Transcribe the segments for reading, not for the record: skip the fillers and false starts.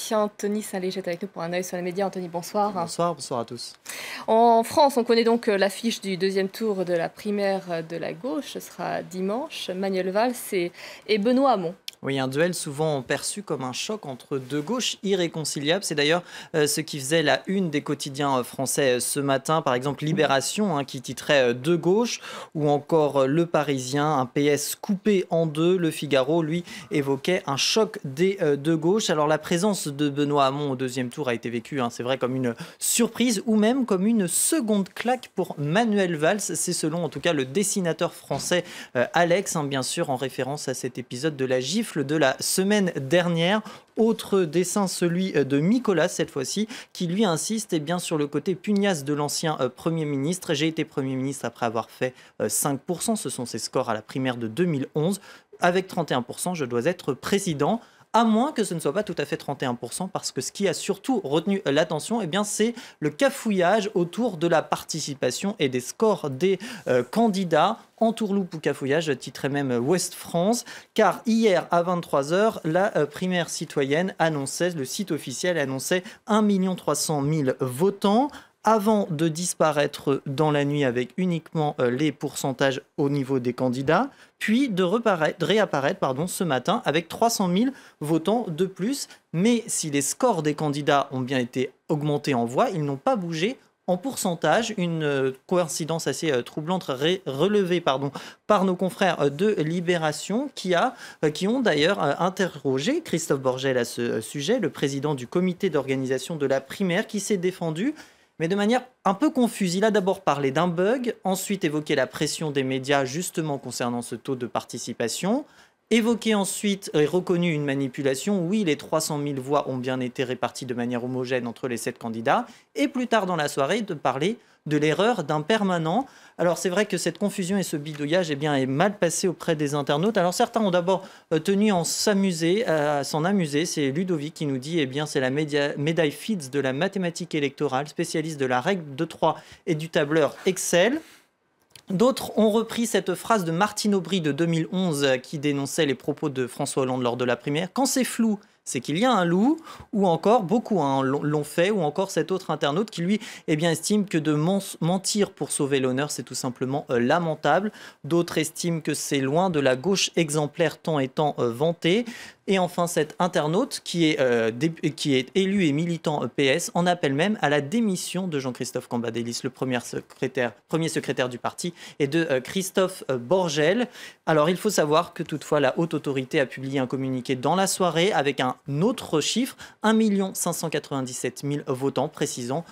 politicien Anthony Saint-Léger est avec nous pour un œil sur les médias. Anthony, bonsoir. Bonsoir, bonsoir à tous. En France, on connaît donc l'affiche du deuxième tour de la primaire de la gauche. Ce sera dimanche. Manuel Valls et Benoît Hamon. Oui, un duel souvent perçu comme un choc entre deux gauches irréconciliables. C'est d'ailleurs ce qui faisait la une des quotidiens français ce matin. Par exemple, Libération, qui titrait Deux gauches, ou encore Le Parisien, un PS coupé en deux. Le Figaro, lui, évoquait un choc des deux gauches. Alors, la présence de Benoît Hamon au deuxième tour a été vécue, c'est vrai, comme une surprise ou même comme une seconde claque pour Manuel Valls. C'est selon, en tout cas, le dessinateur français Alex, bien sûr, en référence à cet épisode de la gifle de la semaine dernière. Autre dessin, celui de Nicolas, cette fois-ci, qui lui insiste sur le côté pugnace de l'ancien Premier ministre. J'ai été Premier ministre après avoir fait 5%, ce sont ses scores à la primaire de 2011. Avec 31%, je dois être président. À moins que ce ne soit pas tout à fait 31%, parce que ce qui a surtout retenu l'attention, c'est le cafouillage autour de la participation et des scores des candidats. Entourloupe ou cafouillage, titrait même Ouest France, car hier à 23h, la primaire citoyenne annonçait, le site officiel annonçait 1 300 000 votants. Avant de disparaître dans la nuit avec uniquement les pourcentages au niveau des candidats, puis de réapparaître ce matin avec 300 000 votants de plus. Mais si les scores des candidats ont bien été augmentés en voix, ils n'ont pas bougé en pourcentage. Une coïncidence assez troublante relevée par nos confrères de Libération qui ont d'ailleurs interrogé Christophe Borgel à ce sujet, le président du comité d'organisation de la primaire, qui s'est défendu mais de manière un peu confuse. Il a d'abord parlé d'un bug, ensuite évoqué la pression des médias justement concernant ce taux de participation, évoqué ensuite et reconnu une manipulation. Oui, les 300 000 voix ont bien été réparties de manière homogène entre les 7 candidats, et plus tard dans la soirée de parler de l'erreur d'un permanent. Alors c'est vrai que cette confusion et ce bidouillage est mal passé auprès des internautes. Alors certains ont d'abord tenu à s'en amuser. C'est Ludovic qui nous dit c'est la médaille Fields de la mathématique électorale, spécialiste de la règle de 3 et du tableur Excel. D'autres ont repris cette phrase de Martine Aubry de 2011 qui dénonçait les propos de François Hollande lors de la primaire. Quand c'est flou, c'est qu'il y a un loup, ou encore, beaucoup l'ont fait, ou encore cet autre internaute qui lui estime que de mentir pour sauver l'honneur, c'est tout simplement lamentable. D'autres estiment que c'est loin de la gauche exemplaire tant et tant vantée. Et enfin, cet internaute qui est élu et militant PS en appelle même à la démission de Jean-Christophe Cambadélis, le premier secrétaire du parti, et de Christophe Borgel. Alors, il faut savoir que toutefois, la haute autorité a publié un communiqué dans la soirée avec un autre chiffre, 1 597 000 votants, précisant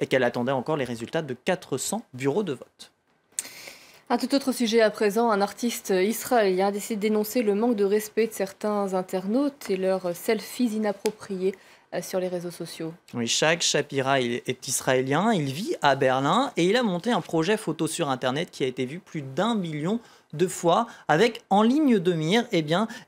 qu'elle attendait encore les résultats de 400 bureaux de vote. Un tout autre sujet à présent, un artiste israélien a décidé de dénoncer le manque de respect de certains internautes et leurs selfies inappropriés sur les réseaux sociaux. Oui, Shag Shapira est israélien, il vit à Berlin et il a monté un projet photo sur Internet qui a été vu plus d'1 million de fois, avec en ligne de mire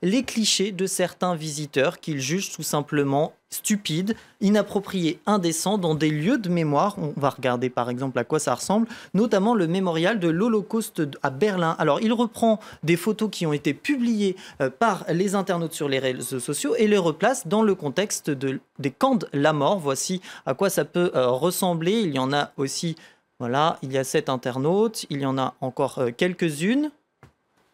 les clichés de certains visiteurs qu'il juge tout simplement stupides, inappropriés, indécents dans des lieux de mémoire. On va regarder par exemple à quoi ça ressemble, notamment le mémorial de l'Holocauste à Berlin. Alors il reprend des photos qui ont été publiées par les internautes sur les réseaux sociaux et les replace dans le contexte des camps de la mort. Voici à quoi ça peut ressembler. Il y en a aussi, voilà, il y a 7 internautes, il y en a encore quelques-unes.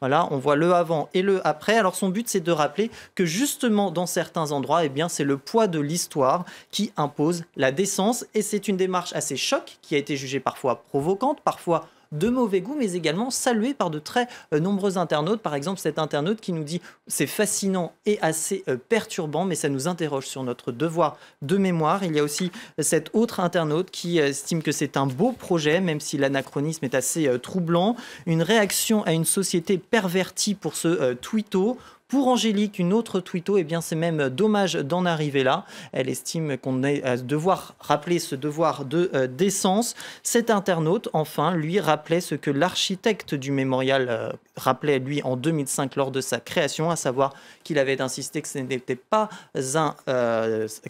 Voilà, on voit le avant et le après. Alors son but, c'est de rappeler que justement dans certains endroits, c'est le poids de l'histoire qui impose la décence. Et c'est une démarche assez choc qui a été jugée parfois provocante, parfois de mauvais goût, mais également saluée par de très nombreux internautes. Par exemple, cet internaute qui nous dit « c'est fascinant et assez perturbant, mais ça nous interroge sur notre devoir de mémoire ». Il y a aussi cet autre internaute qui estime que c'est un beau projet, même si l'anachronisme est assez troublant. Une réaction à une société pervertie pour ce tweeto. Pour Angélique, une autre tweeto, c'est même dommage d'en arriver là. Elle estime qu'on est à devoir rappeler ce devoir de décence. Cet internaute, enfin, lui rappelait ce que l'architecte du mémorial rappelait, lui, en 2005 lors de sa création, à savoir qu'il avait insisté que ce n'était pas un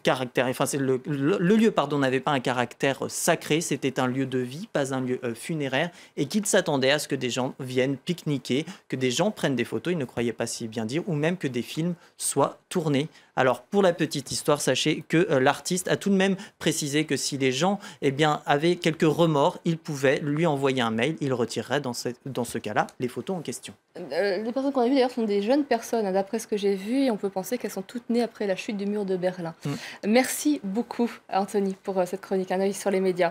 caractère... Enfin, le lieu, n'avait pas un caractère sacré, c'était un lieu de vie, pas un lieu funéraire, et qu'il s'attendait à ce que des gens viennent pique-niquer, que des gens prennent des photos. Il ne croyait pas si bien dire ou même que des films soient tournés. Alors pour la petite histoire, sachez que l'artiste a tout de même précisé que si les gens avaient quelques remords, ils pouvaient lui envoyer un mail, il retirerait dans ce cas-là les photos en question. Les personnes qu'on a vues d'ailleurs sont des jeunes personnes, hein, d'après ce que j'ai vu, et on peut penser qu'elles sont toutes nées après la chute du mur de Berlin. Mm. Merci beaucoup Anthony pour cette chronique, un avis sur les médias.